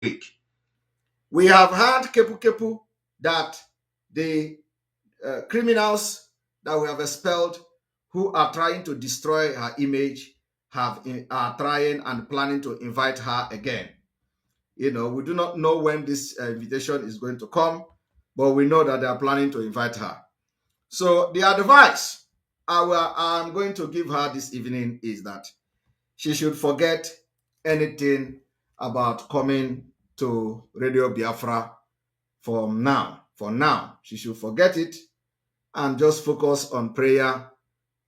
week. We have had Kepu Kepu that the criminals that we have expelled who are trying to destroy her image are trying and planning to invite her again. We do not know when this invitation is going to come, but we know that they are planning to invite her. So the advice I'm going to give her this evening is that she should forget anything about coming to Radio Biafra for now. For now, she should forget it and just focus on prayer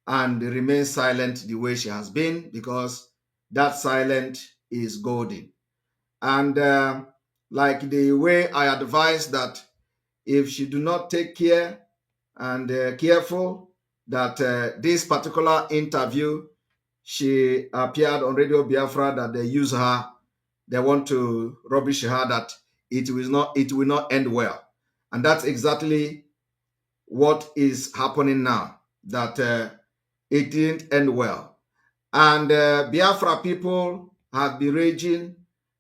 and remain silent the way she has been, because that silent is golden. And like the way I advise that if she do not take care and careful, that this particular interview, she appeared on Radio Biafra, that they use her, they want to rubbish her, that it will not end well. And that's exactly what is happening now, that it didn't end well. And Biafra people have been raging,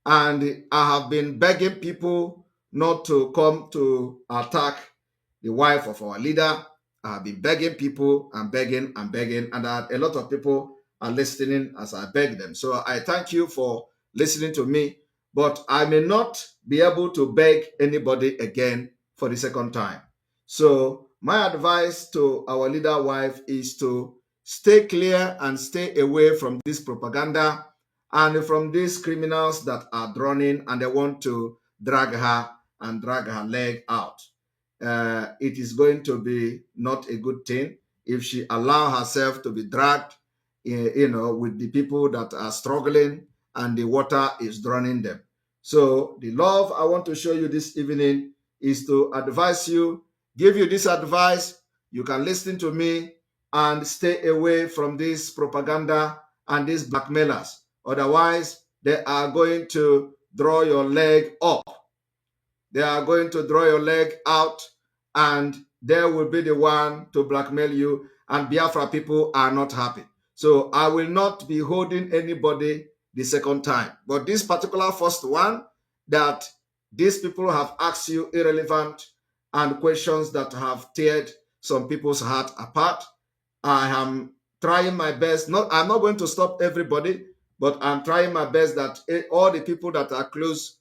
and I have been begging people not to come to attack the wife of our leader. I have been begging people and begging and begging, and a lot of people are listening as I beg them. So I thank you for listening to me, but I may not be able to beg anybody again for the second time. So my advice to our leader wife is to stay clear and stay away from this propaganda and from these criminals that are droning and they want to drag her and drag her leg out. It is going to be not a good thing if she allow herself to be dragged, with the people that are struggling and the water is drowning them. So the love I want to show you this evening is to advise you, give you this advice. You can listen to me and stay away from this propaganda and these blackmailers. Otherwise, they are going to draw your leg up. They are going to draw your leg out, and they will be the one to blackmail you, and Biafra people are not happy. So I will not be holding anybody the second time. But this particular first one, that these people have asked you irrelevant and questions that have teared some people's heart apart, I am trying my best. I'm not going to stop everybody, but I'm trying my best that all the people that are close,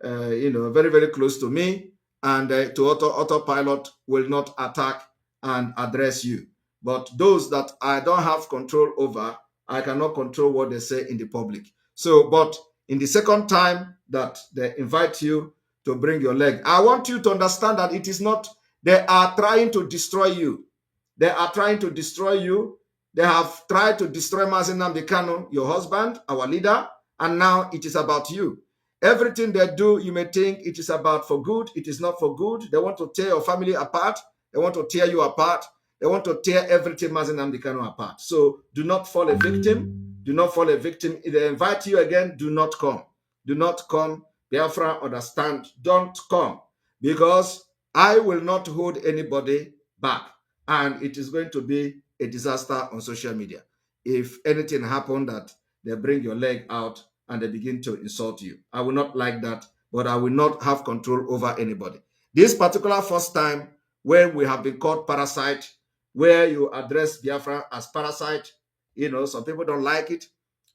very, very close to me and to autopilot will not attack and address you. But those that I don't have control over, I cannot control what they say in the public. So, but in the second time that they invite you to bring your leg, I want you to understand that it is not, they are trying to destroy you. They are trying to destroy you. They have tried to destroy Mazi Nnamdi Kanu, your husband, our leader, and now it is about you. Everything they do, you may think it is about for good. It is not for good. They want to tear your family apart. They want to tear you apart. They want to tear everything Mazi Nnamdi Kanu apart. So do not fall a victim. Do not fall a victim. If they invite you again, do not come. Do not come. Biafra, understand. Don't come. Because I will not hold anybody back. And it is going to be a disaster on social media. If anything happened that they bring your leg out and they begin to insult you, I will not like that, but I will not have control over anybody. This particular first time when we have been called parasite, where you address Biafra as parasite, some people don't like it.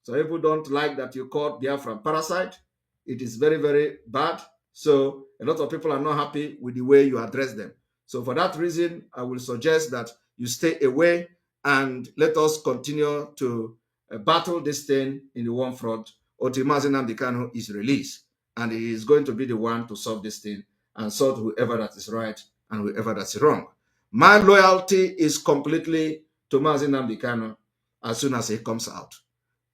Some people don't like that you called Biafra parasite. It is very, very bad. So a lot of people are not happy with the way you address them. So for that reason, I will suggest that you stay away and let us continue to battle this thing in the one front until Mazi Nnamdi Kanu is released. And he is going to be the one to solve this thing and solve whoever that is right and whoever that's wrong. My loyalty is completely to Mazi Nnamdi Kanu as soon as he comes out.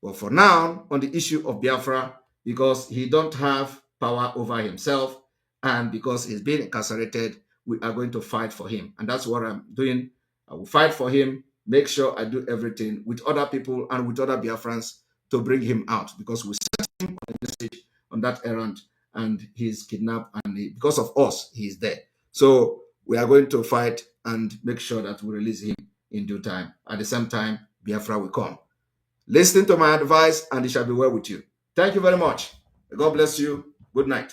But for now, on the issue of Biafra, because he don't have power over himself and because he's been incarcerated, we are going to fight for him. And that's what I'm doing. I will fight for him, make sure I do everything with other people and with other Biafrans to bring him out, because we set him on the message on that errand and he's kidnapped, and because of us, he's there. So we are going to fight and make sure that we release him in due time. At the same time, Biafra will come. Listen to my advice and it shall be well with you. Thank you very much. God bless you. Good night.